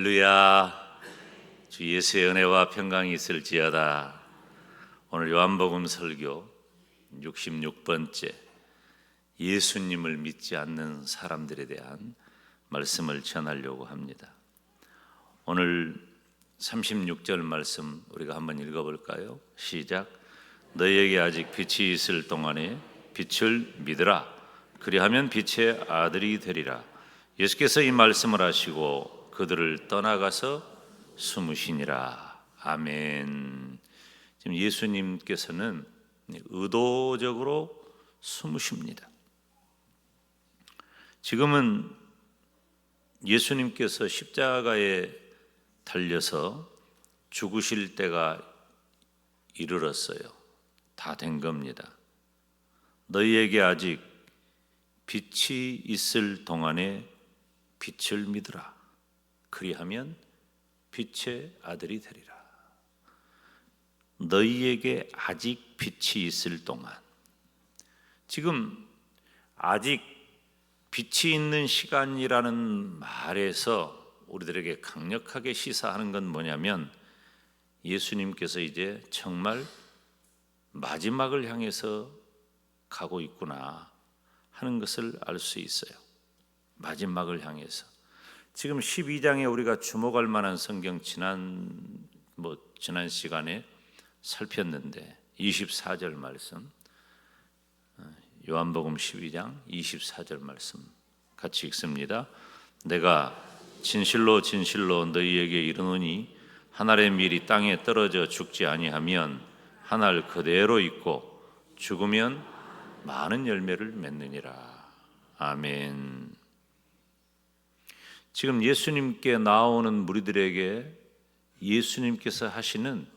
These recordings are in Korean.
할렐루야. 주 예수의 은혜와 평강이 있을지어다. 오늘 요한복음 설교 66번째, 예수님을 믿지 않는 사람들에 대한 말씀을 전하려고 합니다. 오늘 36절 말씀 우리가 한번 읽어볼까요? 시작. 너희에게 아직 빛이 있을 동안에 빛을 믿으라. 그리하면 빛의 아들이 되리라. 예수께서 이 말씀을 하시고 그들을 떠나가서 숨으시니라. 아멘. 지금 예수님께서는 의도적으로 숨으십니다. 지금은 예수님께서 십자가에 달려서 죽으실 때가 이르렀어요. 다 된 겁니다. 너희에게 아직 빛이 있을 동안에 빛을 믿으라. 그리하면 빛의 아들이 되리라. 너희에게 아직 빛이 있을 동안, 지금 아직 빛이 있는 시간이라는 말에서 우리들에게 강력하게 시사하는 건 뭐냐면, 예수님께서 이제 정말 마지막을 향해서 가고 있구나 하는 것을 알 수 있어요. 마지막을 향해서. 지금 12장에 우리가 주목할 만한 성경 지난 시간에 살폈는데 24절 말씀, 요한복음 12장 24절 말씀 같이 읽습니다. 내가 진실로 진실로 너희에게 이르노니 한 알의 밀이 땅에 떨어져 죽지 아니하면 한 알 그대로 있고 죽으면 많은 열매를 맺느니라. 아멘. 지금 예수님께 나오는 무리들에게 예수님께서 하시는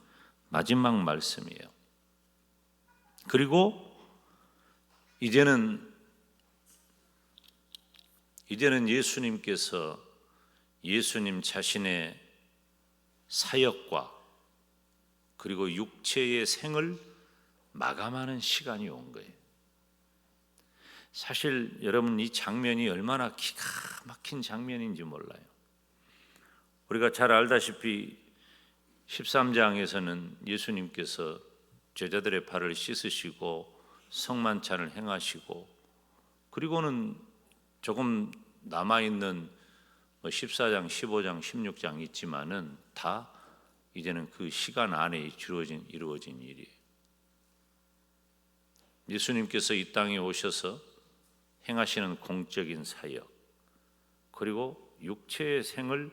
마지막 말씀이에요. 그리고 이제는 예수님께서 예수님 자신의 사역과 그리고 육체의 생을 마감하는 시간이 온 거예요. 사실 여러분, 이 장면이 얼마나 기가 막힌 장면인지 몰라요. 우리가 잘 알다시피 13장에서는 예수님께서 제자들의 발을 씻으시고 성만찬을 행하시고, 그리고는 조금 남아있는 14장, 15장, 16장 있지만은 다 이제는 그 시간 안에 이루어진 일이에요. 예수님께서 이 땅에 오셔서 행하시는 공적인 사역, 그리고 육체의 생을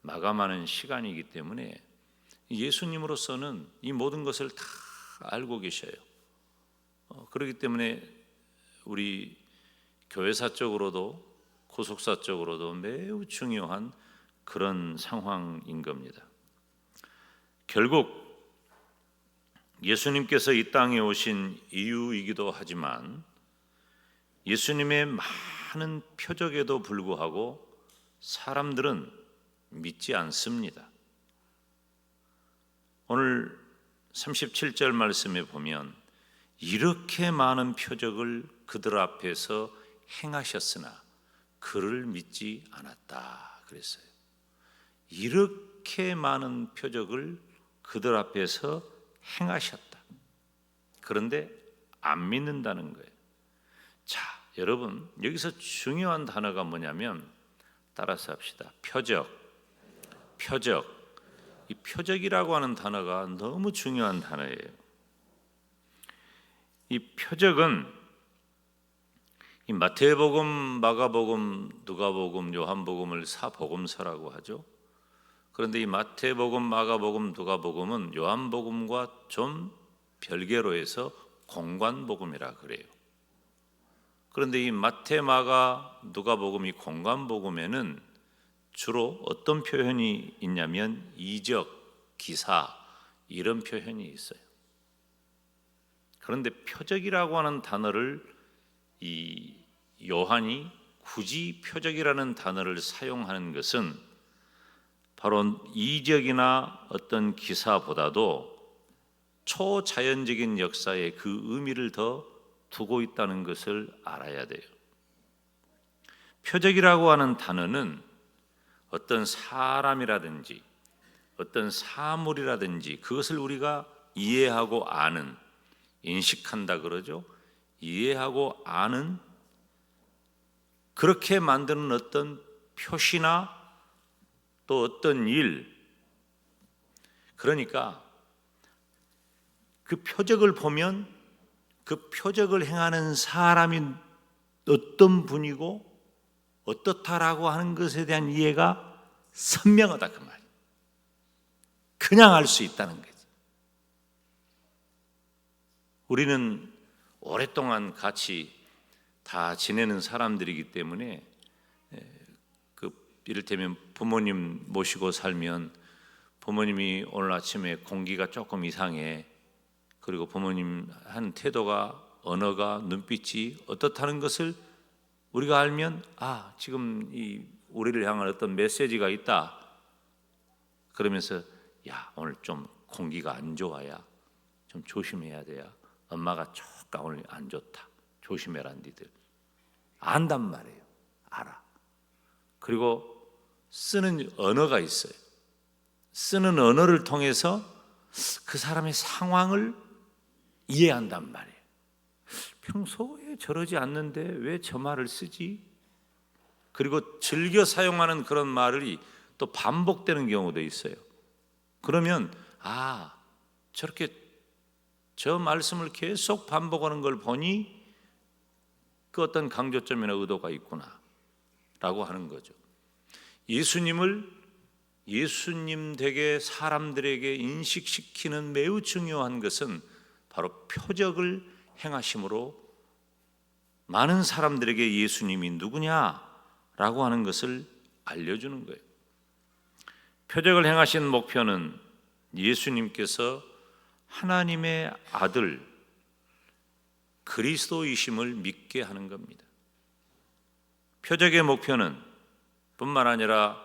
마감하는 시간이기 때문에 예수님으로서는 이 모든 것을 다 알고 계셔요. 그렇기 때문에 우리 교회사적으로도 구속사적으로도 매우 중요한 그런 상황인 겁니다. 결국 예수님께서 이 땅에 오신 이유이기도 하지만, 예수님의 많은 표적에도 불구하고 사람들은 믿지 않습니다. 오늘 37절 말씀에 보면 이렇게 많은 표적을 그들 앞에서 행하셨으나 그를 믿지 않았다 그랬어요. 이렇게 많은 표적을 그들 앞에서 행하셨다. 그런데 안 믿는다는 거예요. 자, 여러분, 여기서 중요한 단어가 뭐냐면, 따라서 합시다. 표적. 이 표적이라고 하는 단어가 너무 중요한 단어예요. 이 표적은 이 마태복음, 마가복음, 누가복음, 요한복음을 사복음서라고 하죠. 그런데 이 마태복음, 마가복음, 누가복음은 요한복음과 좀 별개로 해서 공관복음이라 그래요. 그런데 이 마태, 마가, 누가복음, 이 공관복음에는 주로 어떤 표현이 있냐면 이적, 기사, 이런 표현이 있어요. 그런데 표적이라고 하는 단어를 이 요한이 굳이 표적이라는 단어를 사용하는 것은 바로 이적이나 어떤 기사보다도 초자연적인 역사에 그 의미를 더 두고 있다는 것을 알아야 돼요. 표적이라고 하는 단어는 어떤 사람이라든지 어떤 사물이라든지 그것을 우리가 이해하고 아는, 인식한다 그러죠. 이해하고 아는, 그렇게 만드는 어떤 표시나 또 어떤 일, 그러니까 그 표적을 보면 그 표적을 행하는 사람이 어떤 분이고 어떻다라고 하는 것에 대한 이해가 선명하다 그 말이에요. 그냥 알 수 있다는 거지. 우리는 오랫동안 같이 다 지내는 사람들이기 때문에 이를테면 부모님 모시고 살면 부모님이 오늘 아침에 공기가 조금 이상해, 그리고 부모님 한 태도가, 언어가, 눈빛이 어떻다는 것을 우리가 알면 지금 이 우리를 향한 어떤 메시지가 있다 그러면서 야, 오늘 좀 공기가 안 좋아야 좀 조심해야 돼요. 엄마가 조금 오늘 안 좋다, 조심해라 니들. 안단 말이에요. 알아. 그리고 쓰는 언어가 있어요. 쓰는 언어를 통해서 그 사람의 상황을 이해한단 말이에요. 평소에 저러지 않는데 왜 저 말을 쓰지? 그리고 즐겨 사용하는 그런 말이 또 반복되는 경우도 있어요. 그러면 저렇게 저 말씀을 계속 반복하는 걸 보니 그 어떤 강조점이나 의도가 있구나 라고 하는 거죠. 예수님 댁에 사람들에게 인식시키는 매우 중요한 것은 바로 표적을 행하심으로 많은 사람들에게 예수님이 누구냐라고 하는 것을 알려주는 거예요. 표적을 행하신 목표는 예수님께서 하나님의 아들 그리스도이심을 믿게 하는 겁니다. 표적의 목표는 뿐만 아니라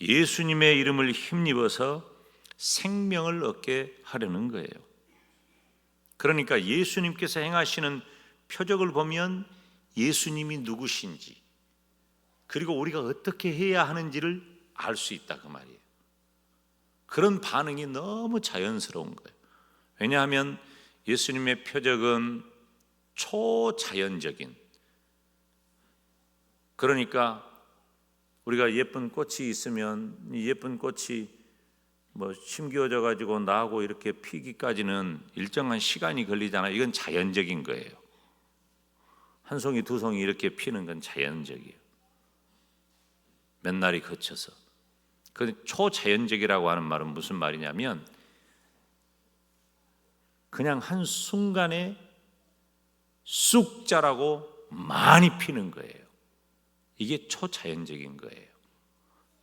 예수님의 이름을 힘입어서 생명을 얻게 하려는 거예요. 그러니까 예수님께서 행하시는 표적을 보면 예수님이 누구신지, 그리고 우리가 어떻게 해야 하는지를 알 수 있다 그 말이에요. 그런 반응이 너무 자연스러운 거예요. 왜냐하면 예수님의 표적은 초자연적인, 그러니까 우리가 예쁜 꽃이 있으면 이 예쁜 꽃이 심겨져 가지고 나고 이렇게 피기까지는 일정한 시간이 걸리잖아요. 이건 자연적인 거예요. 한 송이 두 송이 이렇게 피는 건 자연적이에요. 몇 날이 거쳐서. 그 초자연적이라고 하는 말은 무슨 말이냐면 그냥 한 순간에 쑥 자라고 많이 피는 거예요. 이게 초자연적인 거예요.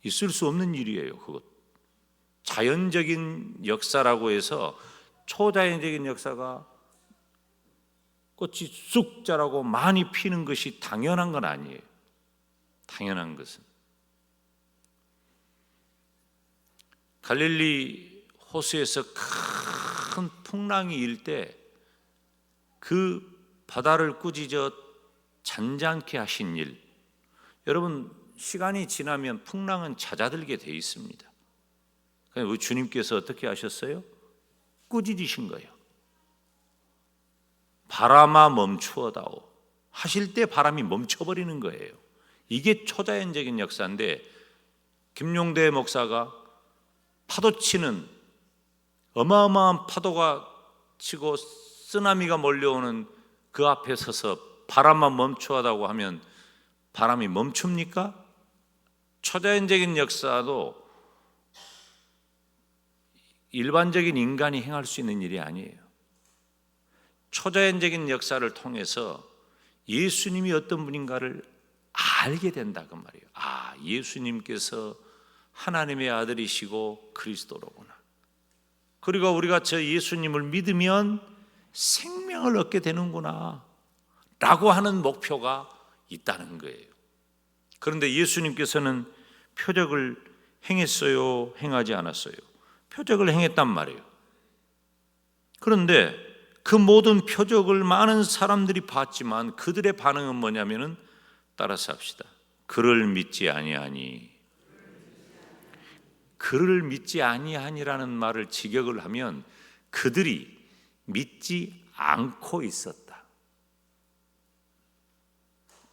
있을 수 없는 일이에요. 그것 자연적인 역사라고 해서 초자연적인 역사가 꽃이 쑥 자라고 많이 피는 것이 당연한 건 아니에요. 당연한 것은 갈릴리 호수에서 큰 풍랑이 일 때 그 바다를 꾸짖어 잔잔케 하신 일, 여러분 시간이 지나면 풍랑은 잦아들게 돼 있습니다. 그러니까 주님께서 어떻게 하셨어요? 꾸짖으신 거예요. 바람아 멈추어다오 하실 때 바람이 멈춰버리는 거예요. 이게 초자연적인 역사인데 김용대 목사가 파도치는 어마어마한 파도가 치고 쓰나미가 몰려오는 그 앞에 서서 바람만 멈추어다고 하면 바람이 멈춥니까? 초자연적인 역사도 일반적인 인간이 행할 수 있는 일이 아니에요. 초자연적인 역사를 통해서 예수님이 어떤 분인가를 알게 된다 그 말이에요. 예수님께서 하나님의 아들이시고 그리스도로구나. 그리고 우리가 저 예수님을 믿으면 생명을 얻게 되는구나 라고 하는 목표가 있다는 거예요. 그런데 예수님께서는 표적을 행했어요? 행하지 않았어요? 표적을 행했단 말이에요. 그런데 그 모든 표적을 많은 사람들이 봤지만 그들의 반응은 뭐냐면은 따라서 합시다. 그를 믿지 아니하니. 그를 믿지 아니하니라는 말을 직역을 하면 그들이 믿지 않고 있었다.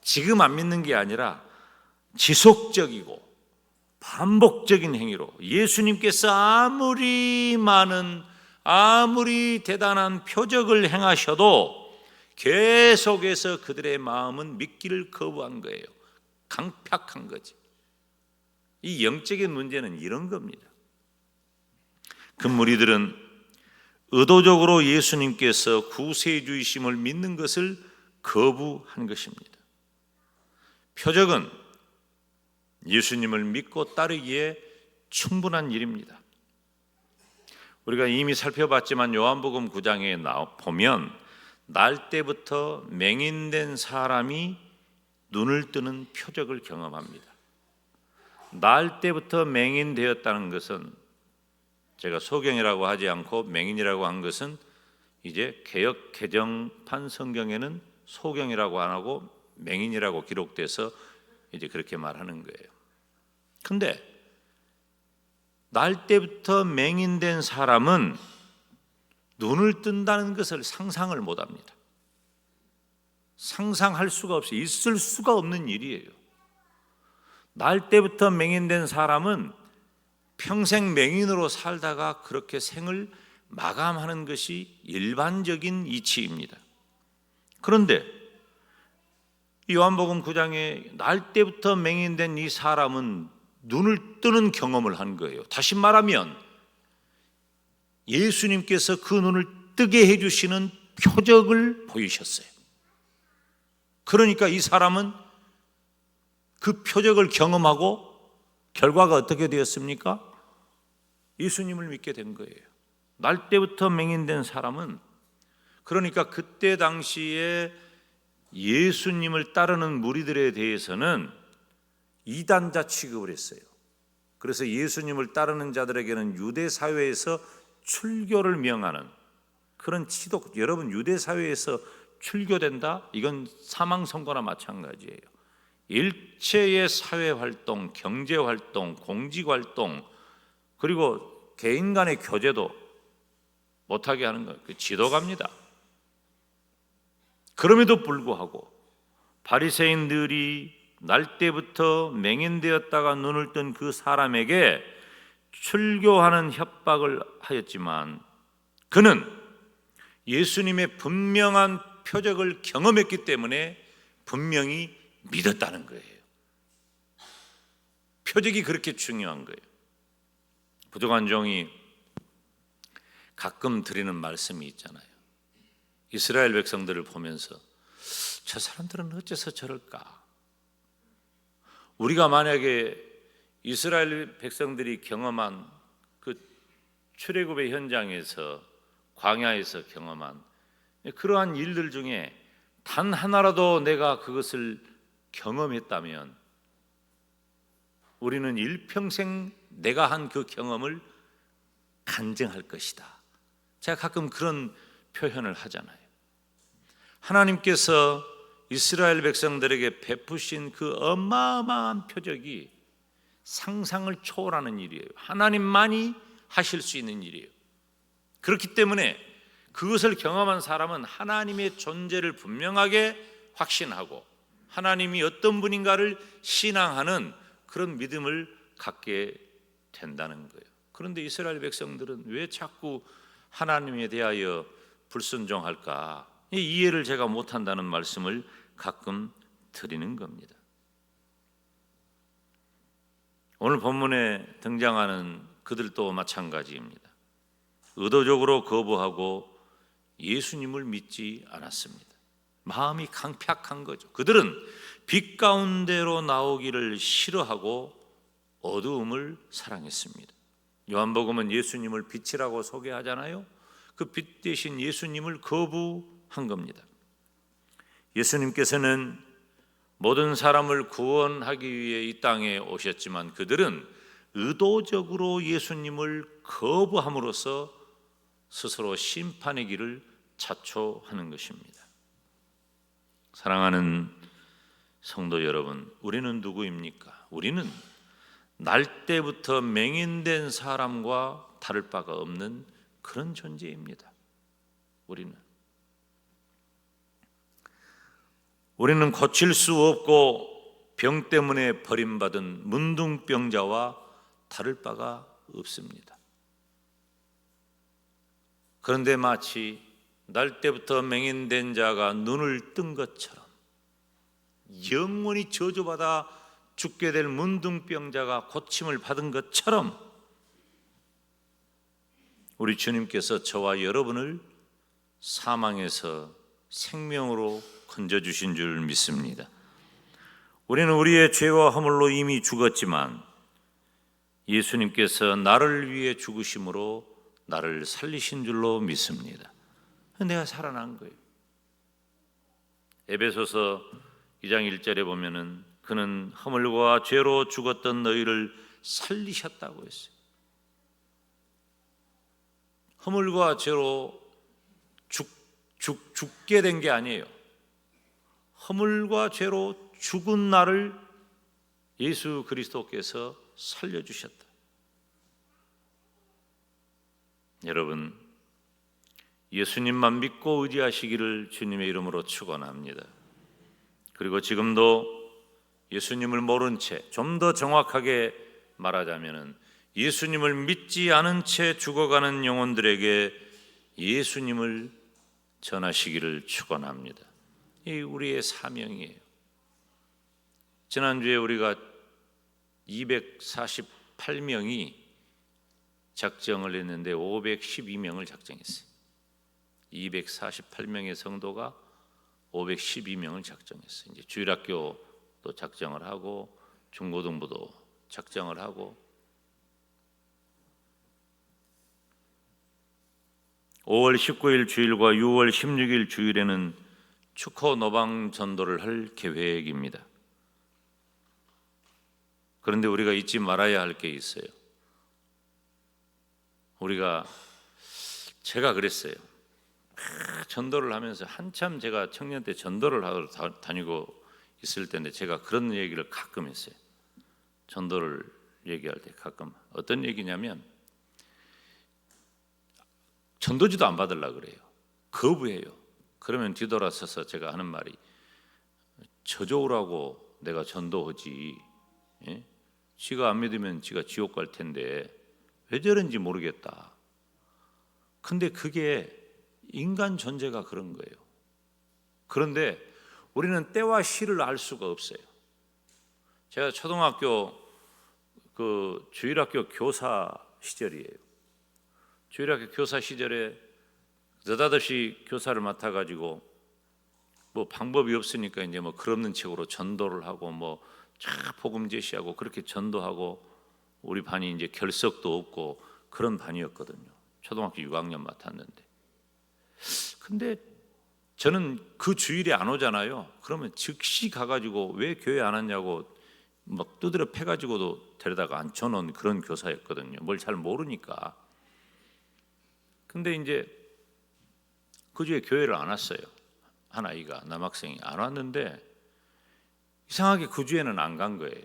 지금 안 믿는 게 아니라 지속적이고 반복적인 행위로 예수님께서 아무리 대단한 표적을 행하셔도 계속해서 그들의 마음은 믿기를 거부한 거예요. 강팍한 거지. 이 영적인 문제는 이런 겁니다. 그 무리들은 의도적으로 예수님께서 구세주이심을 믿는 것을 거부한 것입니다. 표적은 예수님을 믿고 따르기에 충분한 일입니다. 우리가 이미 살펴봤지만 요한복음 9장에 보면 날 때부터 맹인된 사람이 눈을 뜨는 표적을 경험합니다. 날 때부터 맹인되었다는 것은, 제가 소경이라고 하지 않고 맹인이라고 한 것은 이제 개역 개정판 성경에는 소경이라고 안 하고 맹인이라고 기록돼서 이제 그렇게 말하는 거예요. 근데 날 때부터 맹인된 사람은 눈을 뜬다는 것을 상상을 못 합니다. 상상할 수가 없어요. 있을 수가 없는 일이에요. 날 때부터 맹인된 사람은 평생 맹인으로 살다가 그렇게 생을 마감하는 것이 일반적인 이치입니다. 그런데 요한복음 9장에 날 때부터 맹인된 이 사람은 눈을 뜨는 경험을 한 거예요. 다시 말하면 예수님께서 그 눈을 뜨게 해주시는 표적을 보이셨어요. 그러니까 이 사람은 그 표적을 경험하고 결과가 어떻게 되었습니까? 예수님을 믿게 된 거예요. 날 때부터 맹인된 사람은, 그러니까 그때 당시에 예수님을 따르는 무리들에 대해서는 이단자 취급을 했어요. 그래서 예수님을 따르는 자들에게는 유대 사회에서 출교를 명하는 그런 치독, 여러분 유대 사회에서 출교된다? 이건 사망 선고나 마찬가지예요. 일체의 사회 활동, 경제 활동, 공직 활동, 그리고 개인 간의 교제도 못하게 하는 거예요. 그 지도가입니다. 그럼에도 불구하고 바리새인들이 날 때부터 맹인되었다가 눈을 뜬 그 사람에게 출교하는 협박을 하였지만 그는 예수님의 분명한 표적을 경험했기 때문에 분명히 믿었다는 거예요. 표적이 그렇게 중요한 거예요. 부족한 종이 가끔 드리는 말씀이 있잖아요. 이스라엘 백성들을 보면서 저 사람들은 어째서 저럴까? 우리가 만약에 이스라엘 백성들이 경험한 그 출애굽의 현장에서, 광야에서 경험한 그러한 일들 중에 단 하나라도 내가 그것을 경험했다면 우리는 일평생 내가 한 그 경험을 간증할 것이다. 제가 가끔 그런 표현을 하잖아요. 하나님께서 이스라엘 백성들에게 베푸신 그 어마어마한 표적이 상상을 초월하는 일이에요. 하나님만이 하실 수 있는 일이에요. 그렇기 때문에 그것을 경험한 사람은 하나님의 존재를 분명하게 확신하고 하나님이 어떤 분인가를 신앙하는 그런 믿음을 갖게 된다는 거예요. 그런데 이스라엘 백성들은 왜 자꾸 하나님에 대하여 불순종할까? 이 이해를 제가 못한다는 말씀을 가끔 드리는 겁니다. 오늘 본문에 등장하는 그들도 마찬가지입니다. 의도적으로 거부하고 예수님을 믿지 않았습니다. 마음이 강팍한 거죠. 그들은 빛 가운데로 나오기를 싫어하고 어두움을 사랑했습니다. 요한복음은 예수님을 빛이라고 소개하잖아요. 그 빛 대신 예수님을 거부한 겁니다. 예수님께서는 모든 사람을 구원하기 위해 이 땅에 오셨지만 그들은 의도적으로 예수님을 거부함으로써 스스로 심판의 길을 자초하는 것입니다. 사랑하는 성도 여러분, 우리는 누구입니까? 우리는 날 때부터 맹인된 사람과 다를 바가 없는 그런 존재입니다. 우리는 고칠 수 없고 병 때문에 버림받은 문둥병자와 다를 바가 없습니다. 그런데 마치 날 때부터 맹인된 자가 눈을 뜬 것처럼 영원히 저주받아 죽게 될 문둥병자가 고침을 받은 것처럼 우리 주님께서 저와 여러분을 사망에서 생명으로 건져주신 줄 믿습니다. 우리는 우리의 죄와 허물로 이미 죽었지만 예수님께서 나를 위해 죽으심으로 나를 살리신 줄로 믿습니다. 내가 살아난 거예요. 에베소서 2장 1절에 보면은 그는 허물과 죄로 죽었던 너희를 살리셨다고 했어요. 허물과 죄로 죽게 된 게 아니에요. 허물과 죄로 죽은 나를 예수 그리스도께서 살려주셨다. 여러분, 예수님만 믿고 의지하시기를 주님의 이름으로 축원합니다. 그리고 지금도 예수님을 모른 채, 좀 더 정확하게 말하자면 예수님을 믿지 않은 채 죽어가는 영혼들에게 예수님을 전하시기를 축원합니다. 이 우리의 사명이에요. 지난주에 우리가 248명이 작정을 했는데 512명을 작정했어요. 248명의 성도가 512명을 작정했어요. 이제 주일학교도 작정을 하고 중고등부도 작정을 하고 5월 19일 주일과 6월 16일 주일에는 축호 노방 전도를 할 계획입니다. 그런데 우리가 잊지 말아야 할 게 있어요. 제가 그랬어요. 전도를 하면서 한참 제가 청년 때 전도를 하러 다니고 있을 때인데 제가 그런 얘기를 가끔 했어요. 전도를 얘기할 때 가끔 어떤 얘기냐면 전도지도 안 받으려고 그래요. 거부해요. 그러면 뒤돌아서서 제가 하는 말이 저주오라고 내가 전도하지. 예? 지가 안 믿으면 지가 지옥 갈 텐데 왜 저런지 모르겠다. 근데 그게 인간 존재가 그런 거예요. 그런데 우리는 때와 시를 알 수가 없어요. 제가 초등학교 주일학교 교사 시절이에요. 주일학교 교사 시절에 느닷없이 교사를 맡아가지고 뭐 방법이 없으니까 이제 뭐 글 없는 책으로 전도를 하고 뭐 쫙 복음 제시하고 그렇게 전도하고 우리 반이 이제 결석도 없고 그런 반이었거든요. 초등학교 6학년 맡았는데. 근데 저는 그 주일에 안 오잖아요. 그러면 즉시 가가지고 왜 교회 안 왔냐고 막 두드려 패가지고도 데려다가 앉혀놓은 그런 교사였거든요. 뭘 잘 모르니까. 근데 이제 그 주에 교회를 안 왔어요. 한 아이가 남학생이 안 왔는데 이상하게 그 주에는 안 간 거예요.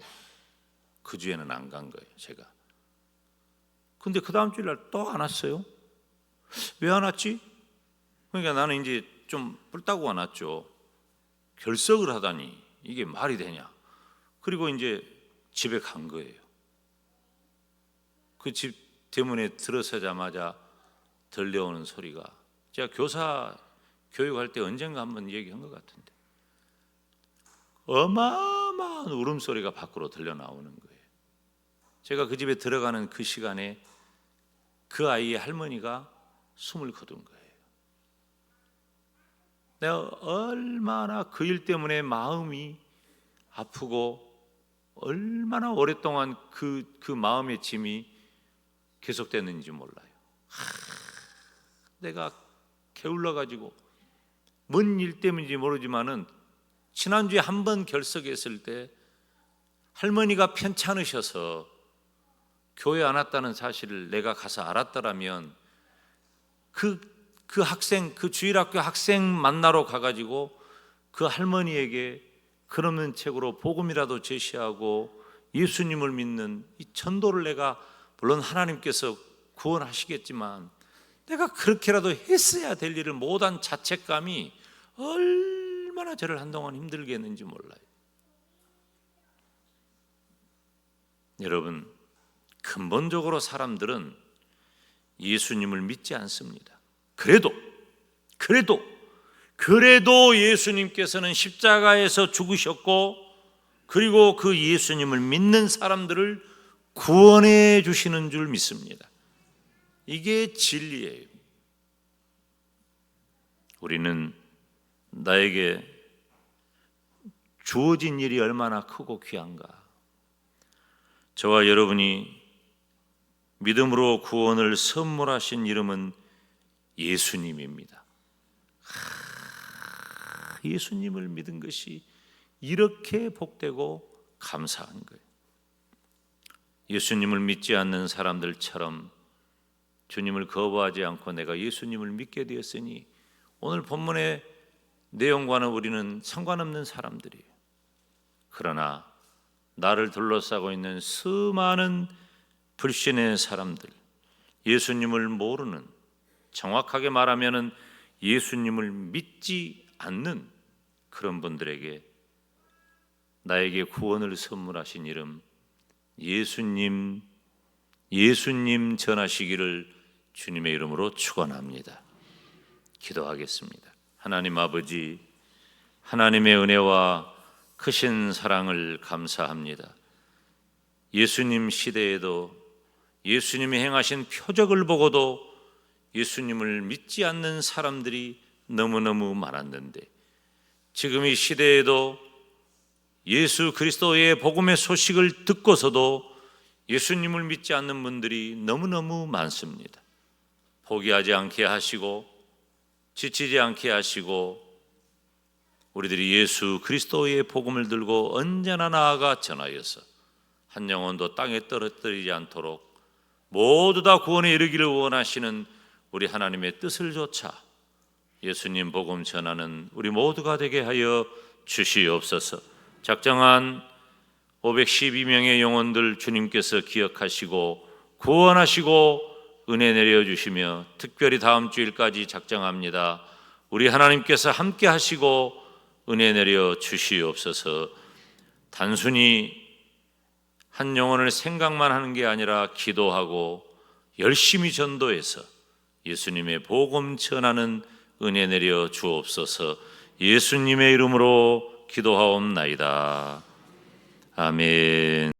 그 주에는 안 간 거예요. 제가. 근데 그 다음 주일날 또 안 왔어요. 왜 안 왔지? 그러니까 나는 이제 좀 뿔따구가 났죠. 결석을 하다니 이게 말이 되냐. 그리고 이제 집에 간 거예요. 그 집 대문에 들어서자마자 들려오는 소리가 제가 교사 교육할 때 언젠가 한번 얘기한 것 같은데 어마어마한 울음소리가 밖으로 들려 나오는 거예요. 제가 그 집에 들어가는 그 시간에 그 아이의 할머니가 숨을 거둔 거예요. 내가 얼마나 그 일 때문에 마음이 아프고 얼마나 오랫동안 그 마음의 짐이 계속됐는지 몰라요. 내가 게을러가지고 뭔 일 때문인지 모르지만은 지난주에 한 번 결석했을 때 할머니가 편찮으셔서 교회 안 왔다는 사실을 내가 가서 알았더라면 그 학생, 그 주일학교 학생 만나러 가가지고 그 할머니에게 그러는 책으로 복음이라도 제시하고 예수님을 믿는 이 전도를 내가, 물론 하나님께서 구원하시겠지만 내가 그렇게라도 했어야 될 일을 못한 자책감이 얼마나 저를 한동안 힘들게 했는지 몰라요. 여러분, 근본적으로 사람들은 예수님을 믿지 않습니다. 그래도 예수님께서는 십자가에서 죽으셨고, 그리고 그 예수님을 믿는 사람들을 구원해 주시는 줄 믿습니다. 이게 진리예요. 우리는 나에게 주어진 일이 얼마나 크고 귀한가. 저와 여러분이 믿음으로 구원을 선물하신 이름은 예수님입니다. 예수님을 믿은 것이 이렇게 복되고 감사한 거예요. 예수님을 믿지 않는 사람들처럼 주님을 거부하지 않고 내가 예수님을 믿게 되었으니 오늘 본문의 내용과는 우리는 상관없는 사람들이에요. 그러나 나를 둘러싸고 있는 수많은 불신의 사람들, 예수님을 모르는, 정확하게 말하면 예수님을 믿지 않는 그런 분들에게 나에게 구원을 선물하신 이름 예수님 전하시기를 주님의 이름으로 축원합니다. 기도하겠습니다. 하나님 아버지, 하나님의 은혜와 크신 사랑을 감사합니다. 예수님 시대에도 예수님이 행하신 표적을 보고도 예수님을 믿지 않는 사람들이 너무너무 많았는데, 지금 이 시대에도 예수 그리스도의 복음의 소식을 듣고서도 예수님을 믿지 않는 분들이 너무너무 많습니다. 포기하지 않게 하시고 지치지 않게 하시고, 우리들이 예수 그리스도의 복음을 들고 언제나 나아가 전하여서 한 영혼도 땅에 떨어뜨리지 않도록 모두 다 구원에 이르기를 원하시는 우리 하나님의 뜻을 좇아 예수님 복음 전하는 우리 모두가 되게 하여 주시옵소서. 작정한 512명의 영혼들 주님께서 기억하시고 구원하시고 은혜 내려주시며, 특별히 다음 주일까지 작정합니다. 우리 하나님께서 함께 하시고 은혜 내려 주시옵소서. 단순히 한 영혼을 생각만 하는 게 아니라 기도하고 열심히 전도해서 예수님의 복음 전하는 은혜 내려 주옵소서. 예수님의 이름으로 기도하옵나이다. 아멘.